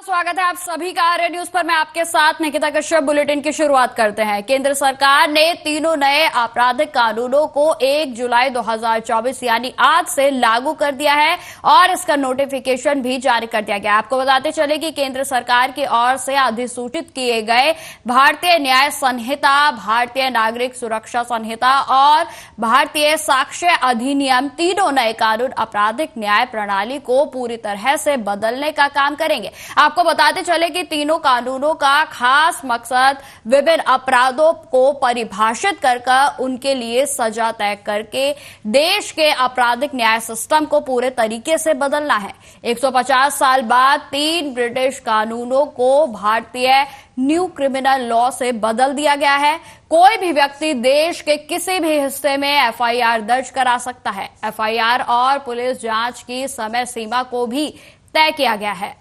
स्वागत है आप सभी का आर्य न्यूज पर। मैं आपके साथ निकिता कश्यप। बुलेटिन की शुरुआत करते हैं। केंद्र सरकार ने तीनों नए आपराधिक कानूनों को 1 जुलाई 2024 यानी आज से लागू कर दिया है और इसका नोटिफिकेशन भी जारी कर दिया गया। आपको बताते चले कि केंद्र सरकार की ओर से अधिसूचित किए गए भारतीय न्याय संहिता, भारतीय नागरिक सुरक्षा संहिता और भारतीय साक्ष्य अधिनियम तीनों नए कानून आपराधिक न्याय प्रणाली को पूरी तरह से बदलने का काम करेंगे। आपको बताते चले कि तीनों कानूनों का खास मकसद विभिन्न अपराधों को परिभाषित कर उनके लिए सजा तय करके देश के आपराधिक न्याय सिस्टम को पूरे तरीके से बदलना है। 150 साल बाद 3 ब्रिटिश कानूनों को भारतीय न्यू क्रिमिनल लॉ से बदल दिया गया है। कोई भी व्यक्ति देश के किसी भी हिस्से में एफआईआर दर्ज करा सकता है। एफआईआर और पुलिस जांच की समय सीमा को भी तय किया गया है।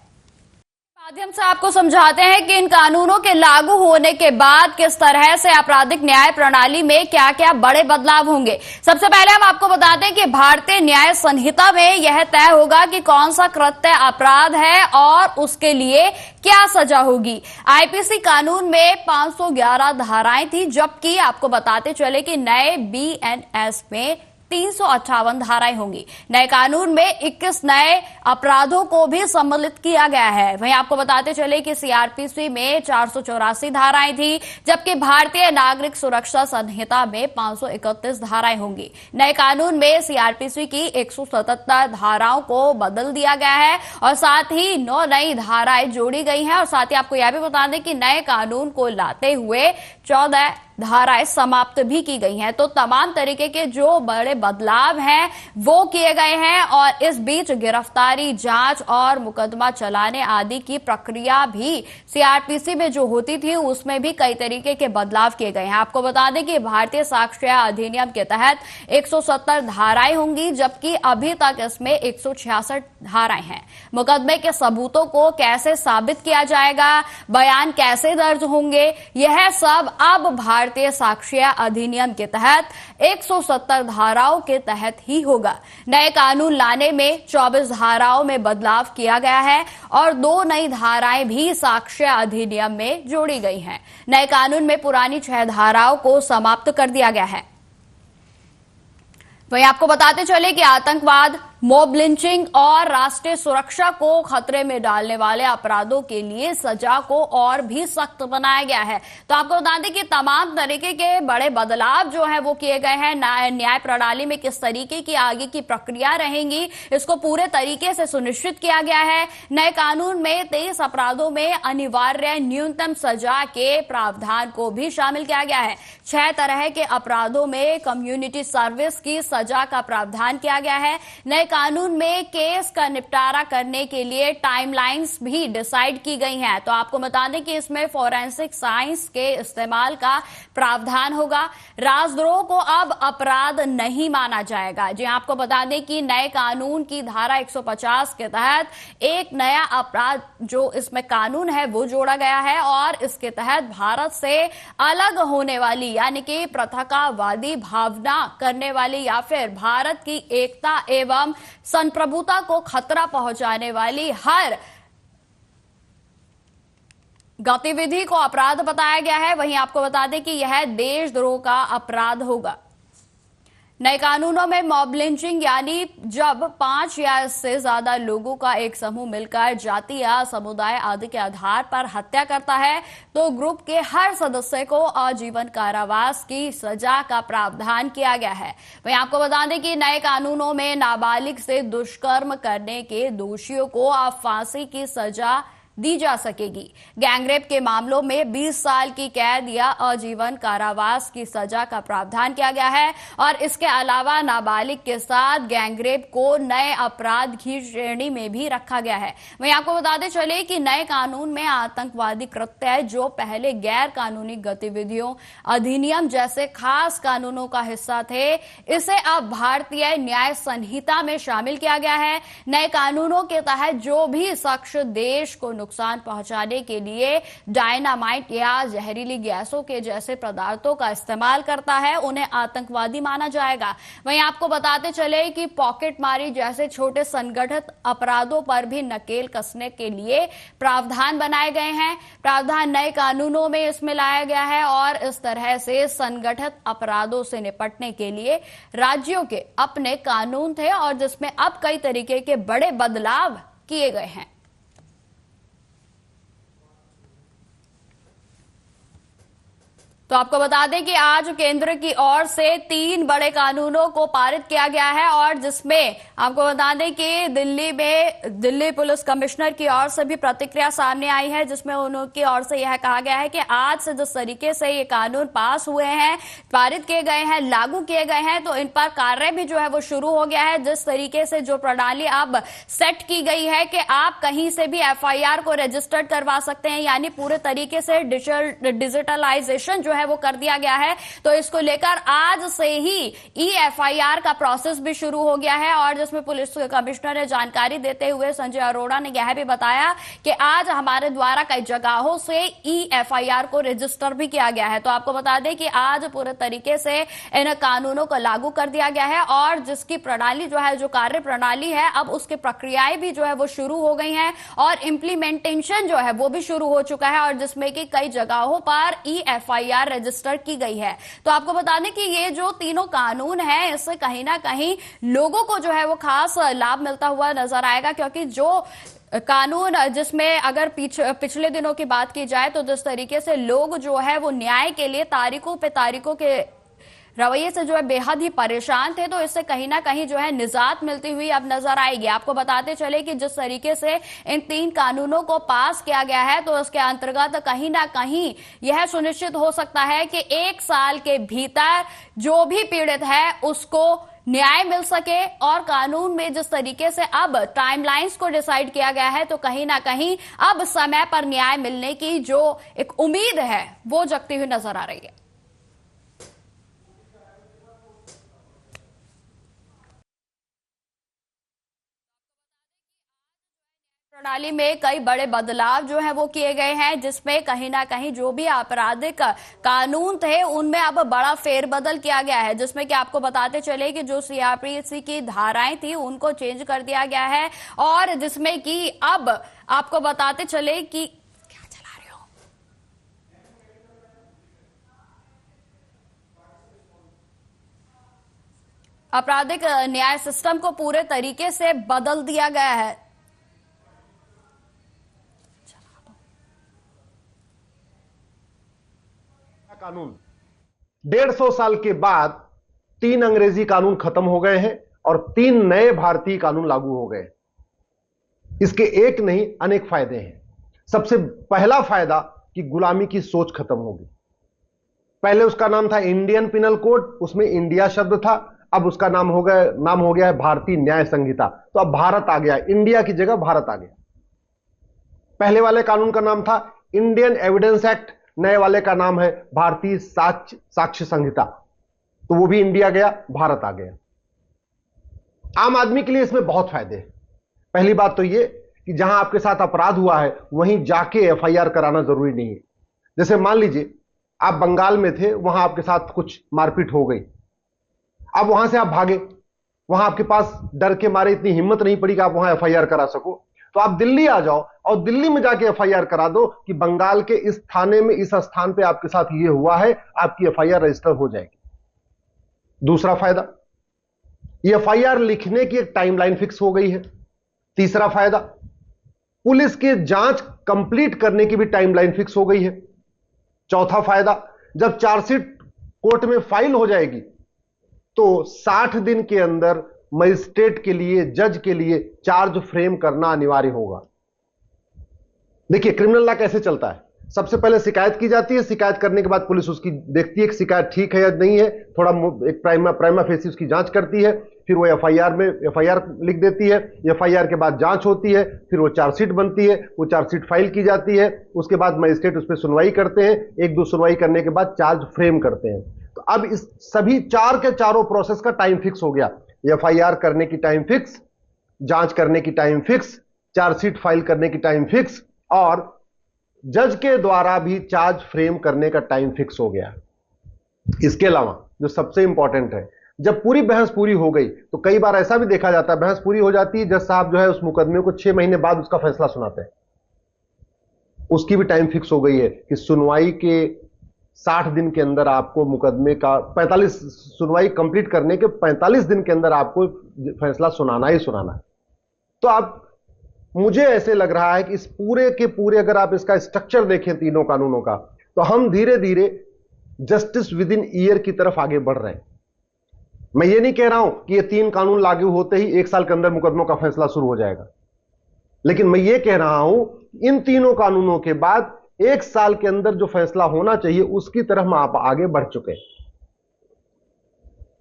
माध्यम से आपको समझाते हैं कि इन कानूनों के लागू होने के बाद किस तरह से आपराधिक न्याय प्रणाली में क्या क्या बड़े बदलाव होंगे। सबसे पहले हम आपको बताते हैं कि भारतीय न्याय संहिता में यह तय होगा कि कौन सा कृत्य अपराध है और उसके लिए क्या सजा होगी। आईपीसी कानून में 511 धाराएं थी, जबकि आपको बताते चले कि नए बीएनएस में 358 धाराएं होंगी। नए कानून में 21 नए अपराधों को भी सम्मिलित किया गया है। वहीं आपको बताते चले कि सीआरपीसी में 484 धाराएं थी, जबकि भारतीय नागरिक सुरक्षा संहिता में 531 धाराएं होंगी। नए कानून में सीआरपीसी की 177 धाराओं को बदल दिया गया है और साथ ही 9 नई धाराएं जोड़ी गई हैं। और साथ ही आपको यह भी बता दें कि नए कानून को लाते हुए 14 धाराएं समाप्त भी की गई हैं। तो तमाम तरीके के जो बड़े बदलाव हैं वो किए गए हैं और इस बीच गिरफ्तारी, जांच और मुकदमा चलाने आदि की प्रक्रिया भी सीआरपीसी में जो होती थी उसमें भी कई तरीके के बदलाव किए गए हैं। आपको बता दें कि भारतीय साक्ष्य अधिनियम के तहत 170 धाराएं होंगी, जबकि अभी तक इसमें 166 धाराएं हैं। मुकदमे के सबूतों को कैसे साबित किया जाएगा, बयान कैसे दर्ज होंगे, यह सब अब भारतीय साक्ष्य अधिनियम के तहत 170 धाराओं के तहत ही होगा। नए कानून लाने में 24 धाराओं में बदलाव किया गया है और 2 नई धाराएं भी साक्ष्य अधिनियम में जोड़ी गई हैं। नए कानून में पुरानी 6 धाराओं को समाप्त कर दिया गया है। वहीं आपको बताते चले कि आतंकवाद, मॉब लिंचिंग और राष्ट्रीय सुरक्षा को खतरे में डालने वाले अपराधों के लिए सजा को और भी सख्त बनाया गया है। तो आपको बता दें कि तमाम तरीके के बड़े बदलाव जो है वो किए गए हैं। न्याय प्रणाली में किस तरीके की आगे की प्रक्रिया रहेंगी, इसको पूरे तरीके से सुनिश्चित किया गया है। नए कानून में 23 अपराधों में अनिवार्य न्यूनतम सजा के प्रावधान को भी शामिल किया गया है। 6 तरह के अपराधों में कम्युनिटी सर्विस की सजा का प्रावधान किया गया है। नए कानून में केस का निपटारा करने के लिए टाइमलाइंस भी डिसाइड की गई हैं। तो आपको बता दें कि इसमें फोरेंसिक साइंस के इस्तेमाल का प्रावधान होगा। राजद्रोह को अब अपराध नहीं माना जाएगा। जी आपको बता दें कि नए कानून की धारा 150 के तहत एक नया अपराध जो इसमें कानून है वो जोड़ा गया है और इसके तहत भारत से अलग होने वाली यानी कि पृथकवादी भावना करने वाली या फिर भारत की एकता एवं संप्रभुता को खतरा पहुंचाने वाली हर गतिविधि को अपराध बताया गया है। वहीं आपको बता दें कि यह देशद्रोह का अपराध होगा। नए कानूनों में मॉब लिंचिंग यानी जब 5 या इससे ज्यादा लोगों का एक समूह मिलकर जाति या समुदाय आदि के आधार पर हत्या करता है तो ग्रुप के हर सदस्य को आजीवन कारावास की सजा का प्रावधान किया गया है। वहीं आपको बता दें कि नए कानूनों में नाबालिग से दुष्कर्म करने के दोषियों को अब फांसी की सजा दी जा सकेगी। गैंगरेप के मामलों में 20 साल की कैद या आजीवन कारावास की सजा का प्रावधान किया गया है और इसके अलावा नाबालिग के साथ गैंगरेप को नए अपराध की श्रेणी में भी रखा गया है। वहीं आपको बताते चले कि नए कानून में आतंकवादी कृत्य जो पहले गैर कानूनी गतिविधियों अधिनियम जैसे खास कानूनों का हिस्सा थे, इसे अब भारतीय न्याय संहिता में शामिल किया गया है। नए कानूनों के तहत जो भी शख्स देश को नुकसान पहुंचाने के लिए डायनामाइट या जहरीली गैसों के जैसे पदार्थों का इस्तेमाल करता है, उन्हें आतंकवादी माना जाएगा। वहीं आपको बताते चले कि पॉकेटमारी जैसे छोटे संगठित अपराधों पर भी नकेल कसने के लिए प्रावधान बनाए गए हैं। प्रावधान नए कानूनों में इसमें लाया गया है और इस तरह से संगठित अपराधों से निपटने के लिए राज्यों के अपने कानून थे और जिसमें अब कई तरीके के बड़े बदलाव किए गए हैं। तो आपको बता दें कि आज केंद्र की ओर से 3 बड़े कानूनों को पारित किया गया है और जिसमें आपको बता दें कि दिल्ली पुलिस कमिश्नर की ओर से भी प्रतिक्रिया सामने आई है, जिसमें उनकी ओर से यह कहा गया है कि आज से जिस तरीके से ये कानून पास हुए हैं, पारित किए गए हैं, लागू किए गए हैं, तो इन पर कार्य भी जो है वो शुरू हो गया है। जिस तरीके से जो प्रणाली अब सेट की गई है कि आप कहीं से भी एफआईआर को रजिस्टर्ड करवा सकते हैं, यानी पूरे तरीके से डिजिटलाइजेशन जो है वो कर दिया गया है। तो इसको लेकर आज से ही eFIR का प्रोसेस भी शुरू हो गया है और जिसमें पुलिस कमिश्नर ने जानकारी देते हुए संजय अरोड़ा ने यह भी बताया कि आज हमारे द्वारा कई जगहों से eFIR को रजिस्टर भी किया गया है। तो आपको बता दें कि आज पूरे तरीके से इन कानूनों को लागू कर दिया गया है और जिसकी प्रणाली जो है, जो कार्य प्रणाली है, अब उसकी प्रक्रियाएं भी जो है वो शुरू हो गई हैं और इम्प्लीमेंटेशन जो है वो भी शुरू हो चुका है और जिसमें कि कई जगहों पर eFIR रजिस्टर की गई है। तो आपको बता दें कि ये जो तीनों कानून हैं, इससे कहीं ना कहीं लोगों को जो है वो खास लाभ मिलता हुआ नजर आएगा, क्योंकि जो कानून जिसमें अगर पिछले दिनों की बात की जाए तो जिस तरीके से लोग जो है वो न्याय के लिए तारीखों पे तारीखों के रवैये से जो है बेहद ही परेशान थे, तो इससे कहीं ना कहीं जो है निजात मिलती हुई अब नजर आएगी। आपको बताते चले कि जिस तरीके से इन 3 कानूनों को पास किया गया है, तो उसके अंतर्गत कहीं ना कहीं यह सुनिश्चित हो सकता है कि 1 साल के भीतर जो भी पीड़ित है उसको न्याय मिल सके और कानून में जिस तरीके से अब टाइमलाइंस को डिसाइड किया गया है, तो कहीं ना कहीं अब समय पर न्याय मिलने की जो एक उम्मीद है वो जगती हुई नजर आ रही है। प्रणाली में कई बड़े बदलाव जो है वो किए गए हैं, जिसमें कहीं ना कहीं जो भी आपराधिक कानून थे उनमें अब बड़ा फेरबदल किया गया है, जिसमें कि आपको बताते चले कि जो सीआरपीसी की धाराएं थी उनको चेंज कर दिया गया है और जिसमें कि अब आपको बताते चले कि क्या चला रहे हो, आपराधिक न्याय सिस्टम को पूरे तरीके से बदल दिया गया है। कानून 150 साल के बाद 3 अंग्रेजी कानून खत्म हो गए हैं और 3 नए भारतीय कानून लागू हो गए। इसके एक नहीं अनेक फायदे हैं। सबसे पहला फायदा कि गुलामी की सोच खत्म होगी। पहले उसका नाम था इंडियन पिनल कोड, उसमें इंडिया शब्द था, अब उसका नाम हो गया है भारतीय न्याय संहिता। तो अब भारत आ गया, इंडिया की जगह भारत आ गया। पहले वाले कानून का नाम था इंडियन एविडेंस एक्ट, नए वाले का नाम है भारतीय साक्ष्य संहिता। तो वो भी इंडिया गया, भारत आ गया। आम आदमी के लिए इसमें बहुत फायदे हैं। पहली बात तो ये कि जहां आपके साथ अपराध हुआ है वहीं जाके एफआईआर कराना जरूरी नहीं है। जैसे मान लीजिए आप बंगाल में थे, वहां आपके साथ कुछ मारपीट हो गई, अब वहां से आप भागे, वहां आपके पास डर के मारे इतनी हिम्मत नहीं पड़ी कि आप वहां एफआईआर करा सको, तो आप दिल्ली आ जाओ और दिल्ली में जाके एफआईआर करा दो कि बंगाल के इस थाने में इस स्थान पे आपके साथ ये हुआ है, आपकी एफआईआर रजिस्टर हो जाएगी। दूसरा फायदा, ये एफआईआर लिखने की एक टाइमलाइन फिक्स हो गई है। तीसरा फायदा, पुलिस की जांच कंप्लीट करने की भी टाइमलाइन फिक्स हो गई है। चौथा फायदा, जब चार्जशीट कोर्ट में फाइल हो जाएगी तो 60 दिन के अंदर मजिस्ट्रेट के लिए, जज के लिए चार्ज फ्रेम करना अनिवार्य होगा। देखिए क्रिमिनल लॉ कैसे चलता है। सबसे पहले शिकायत की जाती है, शिकायत करने के बाद पुलिस उसकी देखती है कि शिकायत ठीक है या नहीं है, थोड़ा एक प्राइमा फेसी उसकी जांच करती है, फिर वो एफआईआर लिख देती है। एफआईआर के बाद जांच होती है, फिर वो चार्जशीट बनती है, वो चार्जशीट फाइल की जाती है, उसके बाद मजिस्ट्रेट उस पर सुनवाई करते हैं, 1-2 सुनवाई करने के बाद चार्ज फ्रेम करते हैं। तो अब इस सभी 4 के चारों प्रोसेस का टाइम फिक्स हो गया। एफआईआर करने की टाइम फिक्स, जांच करने की टाइम फिक्स, चार्जशीट फाइल करने की टाइम फिक्स और जज के द्वारा भी चार्ज फ्रेम करने का टाइम फिक्स हो गया। इसके अलावा जो सबसे इंपॉर्टेंट है, जब पूरी बहस पूरी हो गई तो कई बार ऐसा भी देखा जाता है, बहस पूरी हो जाती है, जज साहब जो है उस मुकदमे को 6 महीने बाद उसका फैसला सुनाते हैं। उसकी भी टाइम फिक्स हो गई है कि सुनवाई के 60 दिन के अंदर आपको मुकदमे का 45 सुनवाई कंप्लीट करने के 45 दिन के अंदर आपको फैसला सुनाना ही सुनाना है। तो आप, मुझे ऐसे लग रहा है कि इस पूरे के पूरे अगर आप इसका स्ट्रक्चर देखें तीनों कानूनों का, तो हम धीरे धीरे जस्टिस विद इन ईयर की तरफ आगे बढ़ रहे हैं। मैं ये नहीं कह रहा हूं कि ये 3 कानून लागू होते ही 1 साल के अंदर मुकदमों का फैसला शुरू हो जाएगा, लेकिन मैं ये कह रहा हूं इन तीनों कानूनों के बाद 1 साल के अंदर जो फैसला होना चाहिए उसकी तरफ हम आप आगे बढ़ चुके हैं।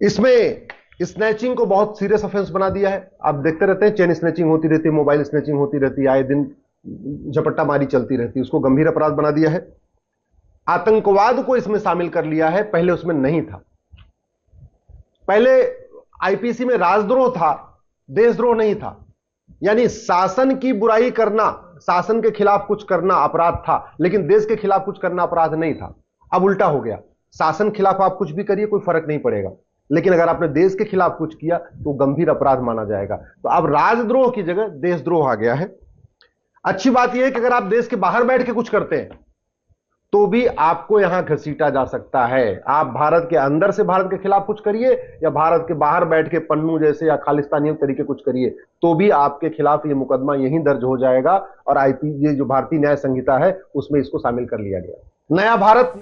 इसमें स्नैचिंग को बहुत सीरियस ऑफेंस बना दिया है। आप देखते रहते हैं, चेन स्नैचिंग होती रहती है, मोबाइल स्नैचिंग होती रहती है, आए दिन झपट्टा मारी चलती रहती है, उसको गंभीर अपराध बना दिया है। आतंकवाद को इसमें शामिल कर लिया है, पहले उसमें नहीं था। पहले आईपीसी में राजद्रोह था, देशद्रोह नहीं था। यानी शासन की बुराई करना, शासन के खिलाफ कुछ करना अपराध था, लेकिन देश के खिलाफ कुछ करना अपराध नहीं था। अब उल्टा हो गया, शासन के खिलाफ आप कुछ भी करिए कोई फर्क नहीं पड़ेगा, लेकिन अगर आपने देश के खिलाफ कुछ किया तो गंभीर अपराध माना जाएगा। तो अब राजद्रोह की जगह देशद्रोह आ गया है। अच्छी बात यह है कि अगर आप देश के बाहर बैठ के कुछ करते हैं तो भी आपको यहां घसीटा जा सकता है। आप भारत के अंदर से भारत के खिलाफ कुछ करिए या भारत के बाहर बैठ के पन्नू जैसे या खालिस्तानी तरीके कुछ करिए, तो भी आपके खिलाफ ये मुकदमा यहीं दर्ज हो जाएगा और ये जो भारतीय न्याय संहिता है उसमें इसको शामिल कर लिया गया। नया भारत।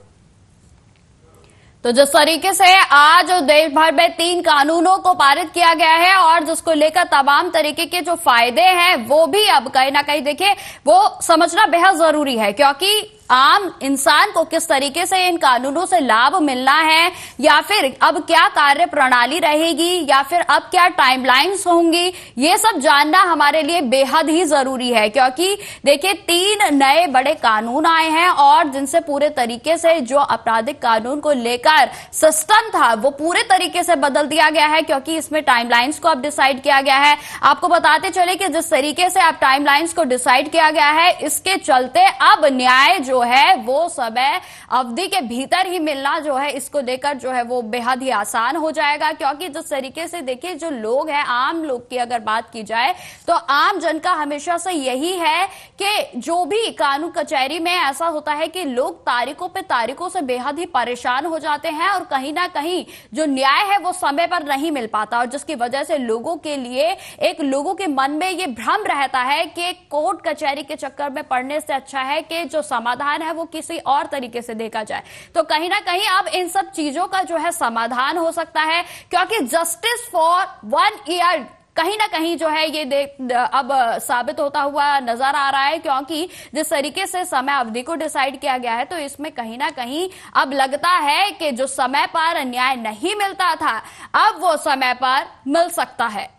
तो जिस तरीके से आज देश भर में 3 कानूनों को पारित किया गया है और जिसको लेकर तमाम तरीके के जो फायदे हैं वो भी अब कहीं ना कहीं देखिए वो समझना बेहद जरूरी है, क्योंकि आम इंसान को किस तरीके से इन कानूनों से लाभ मिलना है या फिर अब क्या कार्य प्रणाली रहेगी या फिर अब क्या टाइमलाइंस होंगी, ये सब जानना हमारे लिए बेहद ही जरूरी है। क्योंकि देखिए 3 नए बड़े कानून आए हैं और जिनसे पूरे तरीके से जो आपराधिक कानून को लेकर सिस्टम था वो पूरे तरीके से बदल दिया गया है, क्योंकि इसमें टाइमलाइंस को अब डिसाइड किया गया है। आपको बताते चले कि जिस तरीके से अब टाइमलाइंस को डिसाइड किया गया है, इसके चलते अब न्याय जो है वो समय अवधि के भीतर ही मिलना जो है इसको लेकर जो है वो बेहद ही आसान हो जाएगा। क्योंकि जिस तरीके से देखिए जो लोग हैं, आम लोग की अगर बात की जाए तो आम जन का हमेशा से यही है कि जो भी कानून कचहरी में ऐसा होता है कि लोग तारीखों पे तारीखों से बेहद ही परेशान हो जाते हैं और कहीं ना कहीं जो न्याय है वो समय पर नहीं मिल पाता, और जिसकी वजह से लोगों के लिए लोगों के मन में ये भ्रम रहता है कि कोर्ट कचहरी के चक्कर में पड़ने से अच्छा है कि जो समाधान है वो किसी और तरीके से देखा जाए। तो कहीं ना कहीं अब इन सब चीजों का जो है समाधान हो सकता है, क्योंकि जस्टिस फॉर 1 ईयर कहीं ना कहीं जो है ये अब साबित होता हुआ नजर आ रहा है। क्योंकि जिस तरीके से समय अवधि को डिसाइड किया गया है तो इसमें कहीं ना कहीं अब लगता है कि जो समय पर न्याय नहीं मिलता था अब वो समय पर मिल सकता है।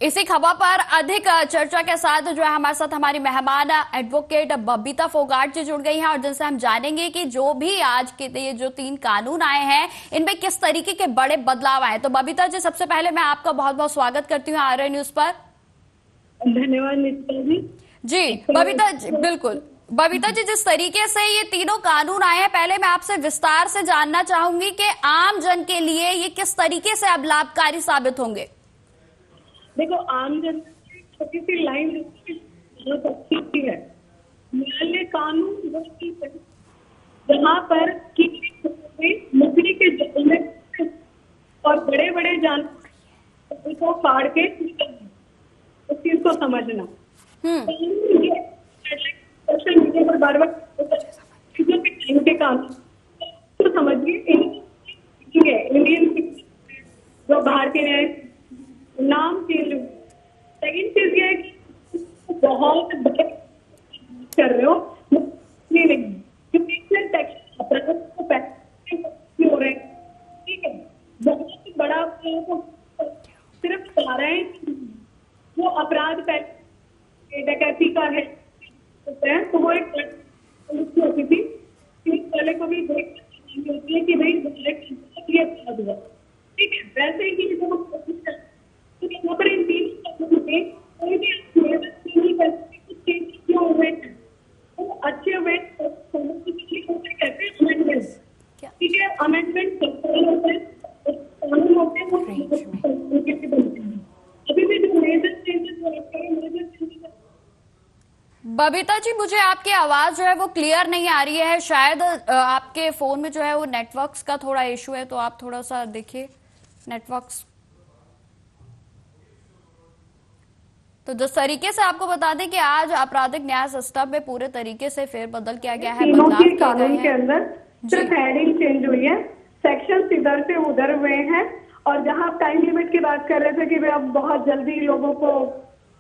इसी खबर पर अधिक चर्चा के साथ जो है हमारे साथ हमारी मेहमान एडवोकेट बबीता फोगाट जी जुड़ गई हैं और जिनसे हम जानेंगे कि जो भी आज के ये जो 3 कानून आए हैं इनमें किस तरीके के बड़े बदलाव आए। तो बबीता जी, सबसे पहले मैं आपका बहुत बहुत स्वागत करती हूँ आर्य न्यूज पर। धन्यवाद नित्या जी। जी बबीता जी, बिल्कुल बबीता जी, जिस तरीके से ये तीनों कानून आए हैं, पहले मैं आपसे विस्तार से जानना चाहूंगी कि आम जन के लिए ये किस तरीके से अब लाभकारी साबित होंगे। देखो, आम जनता की छोटी सी लाइन बहुत अच्छी है। न्यायालय कानून वो चीज है जहाँ पर मछली के जल में और बड़े बड़े जानवर को फाड़ के उस चीज को समझना। सोशल मीडिया पर बार बार चीजों के टाइम के कानून तो समझिए इंडियन जो भारतीय न्याय नाम चेंज। सेकेंड चीज ये है कि बहुत बड़े कर रहे हो नहीं, क्योंकि अपराध को पैसे हो रहे हैं, ठीक है। बहुत बड़ा सिर्फ चाह रहे हैं वो अपराध पैसे डकैती का है तो वो एक होती थी, पुलिस वाले को भी देख होती है कि भाई ये अपराध हुआ, ठीक है। वैसे ही जब यहाँ पर इन में कोई भी नहीं कर सकते, कुछ चेंज क्यों हुए हैं, तो अच्छे हुए कहते हैं अमेंडमेंट। ठीक है, अमेंडमेंट होता है, कानून होते हैं, वो बनते हैं। अभी भी जो major changes major changes. Babita ji, मुझे आपकी आवाज जो है वो क्लियर नहीं आ रही है। शायद आपके फोन में जो है वो नेटवर्क्स का थोड़ा इशू है, तो आप थोड़ा सा देखिए नेटवर्क्स। तो जिस तरीके से आपको बता दें कि आज आपराधिक न्याय सिस्टम में पूरे तरीके से फेरबदल किया गया है, तीनों बदलाव के किए कानून गए के हैं। अंदर सिर्फ हेडिंग चेंज हुई है, सेक्शन इधर से उधर हुए हैं। और जहां आप टाइम लिमिट की बात कर रहे थे कि भाई अब बहुत जल्दी लोगों को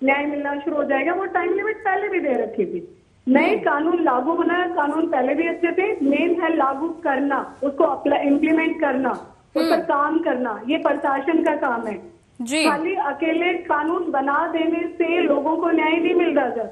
न्याय मिलना शुरू हो जाएगा, वो टाइम लिमिट पहले भी दे रखी थी। नए कानून लागू होना, कानून पहले भी अच्छे थे, मेन है लागू करना, उसको इम्प्लीमेंट करना, उस पर काम करना, ये प्रशासन का काम है जी। खाली अकेले कानून बना देने से लोगों को न्याय नहीं मिल रहा।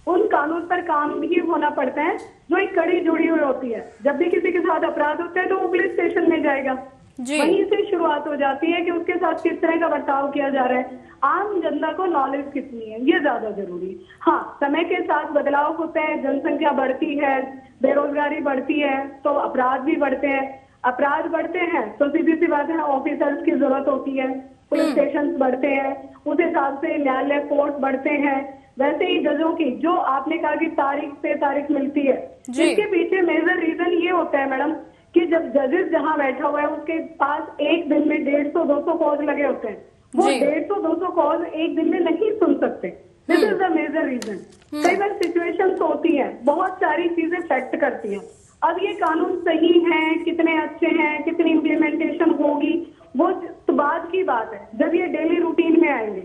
उन कानून पर काम भी होना पड़ता है, जो एक कड़ी जुड़ी हुई होती है। जब भी किसी के साथ अपराध होता है तो वो पुलिस स्टेशन में जाएगा, वहीं से शुरुआत हो जाती है कि उसके साथ किस तरह का बर्ताव किया जा रहा है। आम जनता को नॉलेज कितनी है, ये ज्यादा जरूरी है। हाँ, समय के साथ बदलाव होते हैं, जनसंख्या बढ़ती है, बेरोजगारी बढ़ती है, तो अपराध भी बढ़ते हैं। अपराध बढ़ते हैं तो सीधी सी बात है, ऑफिसर्स की जरूरत होती है, पुलिस स्टेशन बढ़ते हैं, उस हिसाब से न्यायालय कोर्ट बढ़ते हैं। वैसे ही जजों की, जो आपने कहा कि तारीख पे तारीख मिलती है, इसके पीछे मेजर रीजन ये होता है मैडम कि जब जजेस जहां बैठा हुआ है उसके पास एक दिन में 150-200 कॉज लगे होते हैं, वो 150-200 कॉज एक दिन में नहीं सुन सकते। This is the major reason. कई बार सिचुएशंस होती है, बहुत सारी चीजें फैक्ट करती हैं। अब ये कानून सही है, कितने अच्छे हैं, कितनी इम्प्लीमेंटेशन होगी, वो तो बाद की बात है जब ये डेली रूटीन में आएंगे।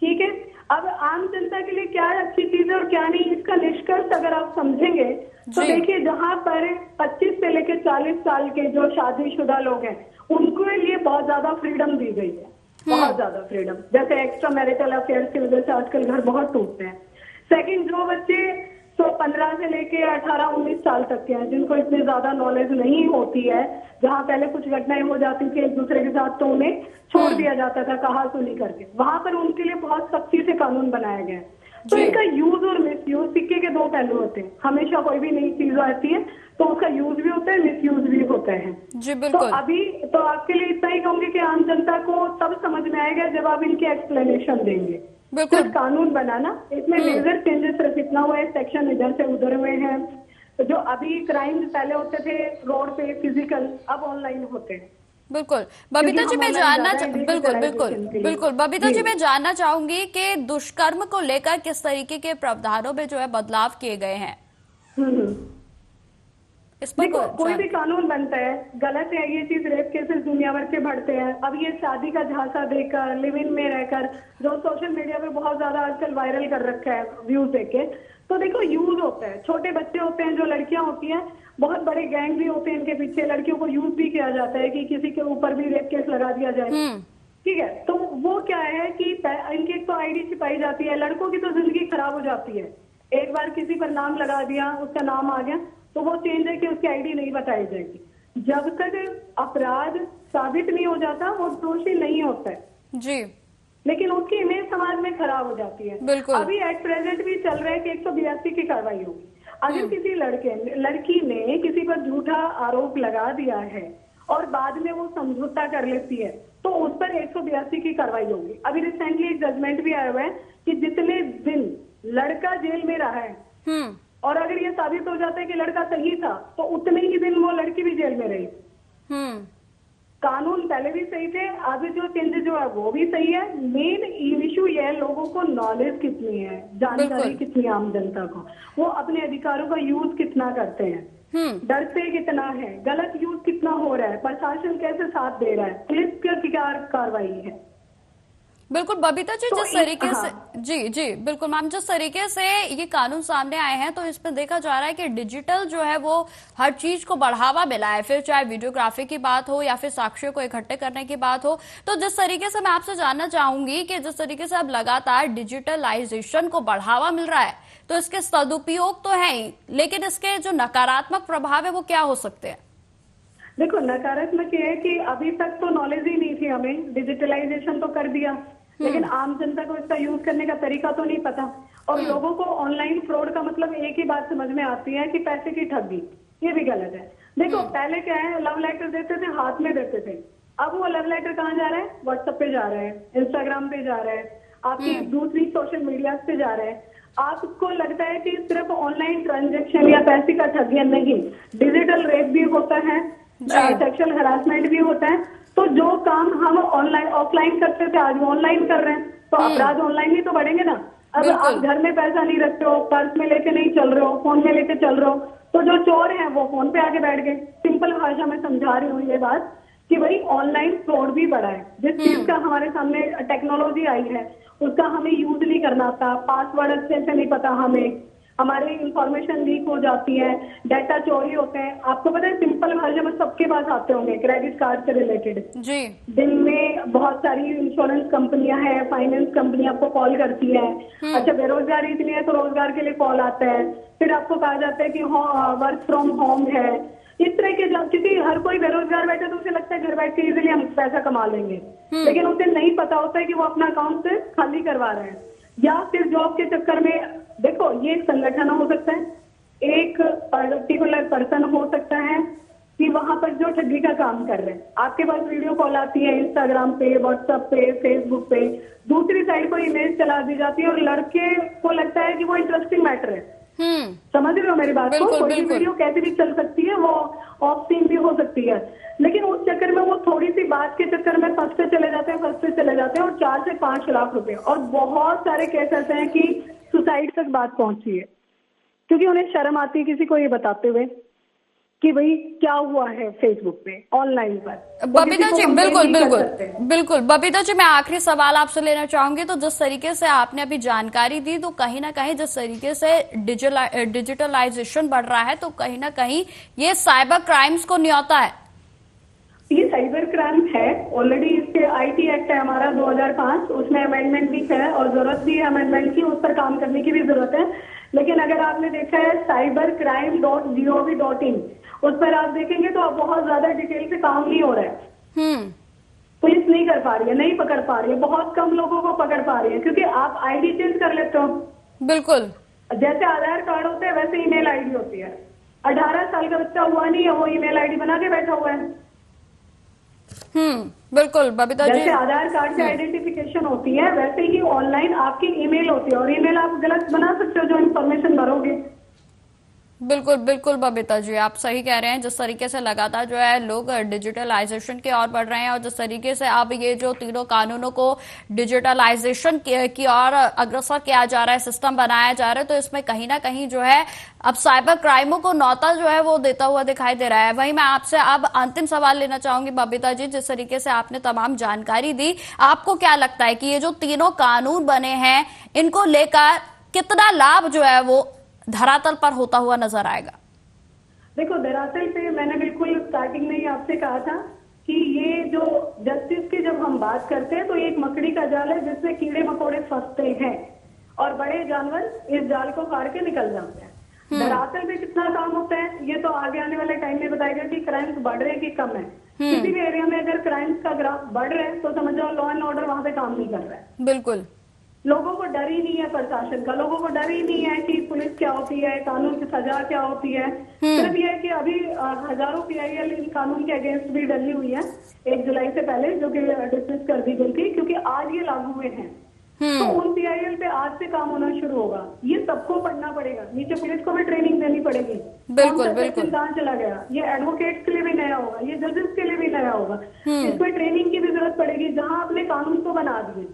ठीक है, अब आम जनता के लिए क्या अच्छी चीज है और क्या नहीं, इसका निष्कर्ष अगर आप समझेंगे तो देखिए, जहां पर 25 से लेकर 40 साल के जो शादीशुदा लोग हैं, उनको लिए बहुत ज्यादा फ्रीडम दी गई है, बहुत ज्यादा फ्रीडम। जैसे एक्स्ट्रा मैरिटल अफेयर्स की वजह से आजकल घर बहुत टूटते हैं। सेकंड, जो बच्चे 15 से लेके 18-19 साल तक के हैं, जिनको इतनी ज्यादा नॉलेज नहीं होती है, जहां पहले कुछ घटनाएं हो जाती थी एक दूसरे के साथ तो उन्हें छोड़ दिया जाता था कहा सुनी करके, वहां पर उनके लिए बहुत सख्ती से कानून बनाया गया है। तो इनका यूज और मिस यूज सिक्के के दो पहलू होते हैं। हमेशा कोई भी नई चीज आती है तो उसका यूज भी होता है, मिस यूज भी होता है जी। तो बिल्कुल। अभी तो आपके लिए इतना ही कहूंगी कि आम जनता को तब समझ में आएगा जब आप इनके एक्सप्लेनेशन देंगे। बिल्कुल। कानून बनाना, इसमें मेजर चेंजेस सिर्फ इतना हुआ है, सेक्शन इधर से उधर हुए हैं। तो जो अभी क्राइम पहले होते थे रोड पे फिजिकल, अब ऑनलाइन होते हैं। बिल्कुल बबीता जी, मैं जानना बिल्कुल बबीता जी, मैं जानना चाहूंगी कि दुष्कर्म को लेकर किस तरीके के प्रावधानों में जो है बदलाव किए गए हैं। इस पर देखो, कोई भी कानून बनता है, गलत है ये चीज, रेप केसेस दुनिया भर के बढ़ते हैं। अब ये शादी का झांसा देकर, लिव इन में रहकर, जो सोशल मीडिया पे बहुत ज्यादा आजकल वायरल कर रखा है व्यूज देके, तो देखो यूज होता है। छोटे बच्चे होते हैं, जो लड़कियां होती हैं, बहुत बड़े गैंग भी होते हैं इनके पीछे, लड़कियों को यूज भी किया जाता है कि किसी के ऊपर भी रेप केस लगा दिया जाए। ठीक है, तो वो क्या है कि इनकी तो आईडी छिपाई जाती है, लड़कों की तो जिंदगी खराब हो जाती है। एक बार किसी पर नाम लगा दिया, उसका नाम आ गया, तो वो चेंज है कि उसकी आईडी नहीं बताई जाएगी। जब तक अपराध साबित नहीं हो जाता वो दोषी नहीं होता है जी, लेकिन उसकी इमेज समाज में खराब हो जाती है। बिल्कुल। अभी एट प्रेजेंट भी चल रहा है कि 182 की कार्रवाई होगी। अगर किसी लड़की ने किसी पर झूठा आरोप लगा दिया है और बाद में वो समझौता कर लेती है, तो उस पर 182 की कार्रवाई होगी। अभी रिसेंटली एक जजमेंट भी आया हुआ है कि जितने दिन लड़का जेल में रहा है और अगर ये साबित हो जाता है कि लड़का सही था, तो उतने ही दिन वो लड़की भी जेल में रही। कानून पहले भी सही थे, आगे जो चेंजेस जो है वो भी सही है। मेन इशू ये है, लोगों को नॉलेज कितनी है, जानकारी कितनी आम जनता को, वो अपने अधिकारों का यूज कितना करते हैं, डरते कितना है, गलत यूज कितना हो रहा है, प्रशासन कैसे साथ दे रहा है, पुलिस की क्या कार्रवाई है। बिल्कुल बबीता जी, जिस तरीके से जी बिल्कुल मैम, जिस तरीके से ये कानून सामने आए हैं, तो इसमें देखा जा रहा है कि डिजिटल जो है वो हर चीज को बढ़ावा मिला है, फिर चाहे वीडियोग्राफी की बात हो या फिर साक्ष्यों को इकट्ठे करने की बात हो। तो जिस तरीके से मैं आपसे जानना चाहूंगी कि जिस तरीके से अब लगातार डिजिटलाइजेशन को बढ़ावा मिल रहा है, तो इसके सदुपयोग तो है ही, लेकिन इसके जो नकारात्मक प्रभाव है वो क्या हो सकते हैं? देखो, नकारात्मक ये है कि अभी तक तो नॉलेज ही नहीं थी हमें, डिजिटलाइजेशन तो कर दिया, लेकिन आम जनता को इसका यूज करने का तरीका तो नहीं पता। और लोगों को ऑनलाइन फ्रॉड का मतलब एक ही बात समझ में आती है कि पैसे की ठगी। ये भी गलत है। देखो पहले क्या है, लव लेटर देते थे, हाथ में देते थे। अब वो लव लेटर कहाँ जा रहा है? व्हाट्सएप पे जा रहा है, इंस्टाग्राम पे जा रहा है, आपकी दूसरी सोशल मीडिया पे जा रहा है। आपको लगता है कि सिर्फ ऑनलाइन ट्रांजैक्शन या पैसे का ठगिया नहीं, डिजिटल रेप भी होता है, सेक्सुअल हरासमेंट भी होता है। तो जो काम हम ऑनलाइन ऑफलाइन करते थे आज वो ऑनलाइन कर रहे हैं, तो अपराध ऑनलाइन ही तो बढ़ेंगे ना। अब आप घर में पैसा नहीं रखते हो, पर्स में लेके नहीं चल रहे हो, फोन में लेके चल रहे हो, तो जो चोर हैं वो फोन पे आके बैठ गए। सिंपल भाषा में समझा रही हूँ ये बात कि भाई ऑनलाइन फ्रॉड भी बढ़ा है। जिस चीज का हमारे सामने टेक्नोलॉजी आई है उसका हमें यूज नहीं करना आता, पासवर्ड अच्छे से नहीं पता हमें, हमारी इंफॉर्मेशन लीक हो जाती है, डाटा चोरी होते हैं। आपको पता है सिंपल भाषा में सबके पास आते होंगे क्रेडिट कार्ड से रिलेटेड जी। दिन में बहुत सारी इंश्योरेंस कंपनियां हैं, फाइनेंस कंपनी आपको कॉल करती है। अच्छा बेरोजगारी इतनी है तो रोजगार के लिए कॉल आता है, फिर आपको कहा जाता है कि वर्क फ्रॉम होम है। इस तरह के क्योंकि हर कोई बेरोजगार बैठे तो उसे लगता है घर बैठ के इजीली हम पैसा कमा लेंगे, लेकिन उसे नहीं पता होता है कि वो अपना अकाउंट से खाली करवा रहे हैं। या फिर जॉब के चक्कर में, देखो ये एक संगठन हो सकता है, एक पर्टिकुलर पर्सन हो सकता है कि वहां पर जो ठगी का काम कर रहे हैं, आपके पास वीडियो कॉल आती है इंस्टाग्राम पे, व्हाट्सएप पे, फेसबुक पे, दूसरी साइड को इमेज चला दी जाती है और लड़के को लगता है कि वो इंटरेस्टिंग मैटर है। समझ रहे हो मेरी बात को? कोई भी वीडियो कैसे भी चल सकती है, वो ऑफ सीन भी हो सकती है, लेकिन उस चक्कर में वो थोड़ी सी बात के चक्कर में फंसते चले जाते हैं और 4 से 5 लाख रुपए। और बहुत सारे केस ऐसे हैं कि सुसाइड तक बात पहुंची है, क्योंकि उन्हें शर्म आती है किसी को ये बताते हुए कि भाई क्या हुआ है फेसबुक पे, ऑनलाइन पर। बबीता जी बिल्कुल बबीता जी, मैं आखिरी सवाल आपसे लेना चाहूंगी। तो जिस तरीके से आपने अभी जानकारी दी, तो कहीं ना कहीं जिस तरीके से डिजिटलाइजेशन बढ़ रहा है, तो कहीं ना कहीं ये साइबर क्राइम्स को न्योता है। ये साइबर क्राइम है ऑलरेडी। इसके आईटी एक्ट है हमारा 2005, उसमें अमेंडमेंट भी है और जरूरत भी है अमेंडमेंट की, उस पर काम करने की भी जरूरत है। लेकिन अगर आपने देखा है cybercrime.gov.in, उस पर आप देखेंगे तो आप बहुत ज्यादा डिटेल से काम नहीं हो रहा है। पुलिस नहीं कर पा रही है, नहीं पकड़ पा रही है, बहुत कम लोगों को पकड़ पा रही है, क्योंकि आप आईडी चेंज कर लेते हो। बिल्कुल जैसे आधार कार्ड होता है वैसे ईमेल आईडी होती है। 18 साल का बच्चा हुआ नहीं है, वो ईमेल आईडी बना के बैठा हुआ है। बिल्कुल बबीता जी, जैसे आधार कार्ड से आइडेंटिफिकेशन होती है वैसे ही ऑनलाइन आपकी ईमेल होती है, और ईमेल आप गलत बना सकते हो जो इन्फॉर्मेशन भरोगे। बिल्कुल बबीता जी, आप सही कह रहे हैं। जिस तरीके से लगातार जो है लोग डिजिटलाइजेशन की ओर बढ़ रहे हैं, और जिस तरीके से अब ये जो तीनों कानूनों को डिजिटलाइजेशन की ओर अग्रसर किया जा रहा है, सिस्टम बनाया जा रहा है, तो इसमें कहीं ना कहीं जो है अब साइबर क्राइमों को न्योता जो है वो देता हुआ दिखाई दे रहा है। वहीं मैं आपसे अब अंतिम सवाल लेना चाहूंगी बबीता जी, जिस तरीके से आपने तमाम जानकारी दी, आपको क्या लगता है कि ये जो तीनों कानून बने हैं, इनको लेकर कितना लाभ जो है वो धरातल पर होता हुआ नजर आएगा? देखो धरातल पे मैंने बिल्कुल स्टार्टिंग में ही आपसे कहा था कि ये जो जस्टिस की जब हम बात करते हैं तो ये एक मकड़ी का जाल है जिसमें कीड़े मकोड़े फंसते हैं और बड़े जानवर इस जाल को फाड़ के निकल जाते हैं। धरातल पे कितना काम होता है ये तो आगे आने वाले टाइम में बताएगा कि क्राइम्स बढ़ रहे हैं कि कम है। किसी भी एरिया में अगर क्राइम्स का ग्राफ बढ़ रहा है तो समझ जाओ लॉ एंड ऑर्डर वहां पे काम नहीं कर रहा है। बिल्कुल, लोगों को डर ही नहीं है प्रशासन का, लोगों को डर ही नहीं है कि पुलिस क्या होती है, कानून की सजा क्या होती है। सिर्फ ये है कि अभी हजारों PIL इन कानून के अगेंस्ट भी डली हुई है 1 जुलाई से पहले, जो कि डिसमिस कर दी गई थी क्योंकि आज ये लागू हुए हैं। तो उन PIL पे आज से काम होना शुरू होगा। ये सबको पढ़ना पड़ेगा, नीचे पुलिस को भी ट्रेनिंग देनी पड़ेगी। बिल्कुल कहाँ चला गया, ये एडवोकेट्स के लिए भी नया होगा, ये जजेस के लिए भी नया होगा। इसमें ट्रेनिंग की भी जरूरत पड़ेगी जहाँ आपने कानून तो बना दिए,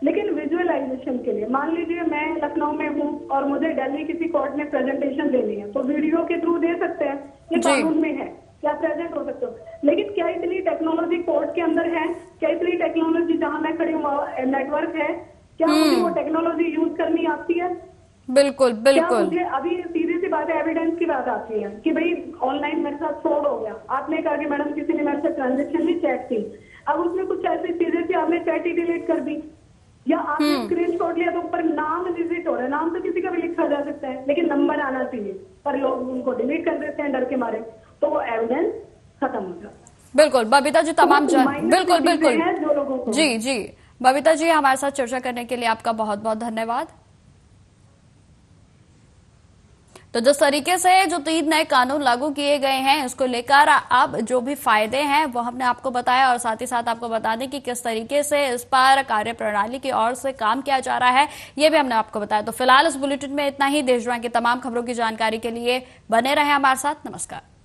लेकिन विजुअलाइजेशन के लिए मान लीजिए मैं लखनऊ में हूँ और मुझे दिल्ली किसी कोर्ट में प्रेजेंटेशन देनी है तो वीडियो के थ्रू दे सकते हैं, ये कानून में है, क्या प्रेजेंट हो सकते हो। लेकिन क्या इतनी टेक्नोलॉजी कोर्ट के अंदर है, क्या इतनी टेक्नोलॉजी जहाँ मैं खड़ी हूँ नेटवर्क है, क्या मुझे वो टेक्नोलॉजी यूज करनी आती है? बिल्कुल क्या मुझे अभी सीधी सी बात है, एविडेंस की बात आती है कि भाई ऑनलाइन मेरे साथ फ्रॉड हो गया। आपने कहा कि मैडम किसी ने मेरे से ट्रांजेक्शन भी चैट की, अब उसमें कुछ ऐसी चीजें थी आपने चैट ही डिलीट कर दी, या आपने स्क्रीनशॉट लिया तो ऊपर नाम विजिट हो रहा है, नाम तो किसी का भी लिखा जा सकता है लेकिन नंबर आना चाहिए, पर लोग उनको डिलीट कर देते हैं डर के मारे, तो वो एविडेंस खत्म हो जाता है। बिल्कुल बबीता जी, तमाम बिल्कुल जो लोगों को जी बबीता जी, हमारे साथ चर्चा करने के लिए आपका बहुत बहुत धन्यवाद। तो जिस तरीके से जो 3 नए कानून लागू किए गए हैं, इसको लेकर अब जो भी फायदे हैं वो हमने आपको बताया, और साथ ही साथ आपको बता दें कि किस तरीके से इस पर कार्यप्रणाली की ओर से काम किया जा रहा है, ये भी हमने आपको बताया। तो फिलहाल इस बुलेटिन में इतना ही। देश दुनिया की तमाम खबरों की जानकारी के लिए बने रहें हमारे साथ। नमस्कार।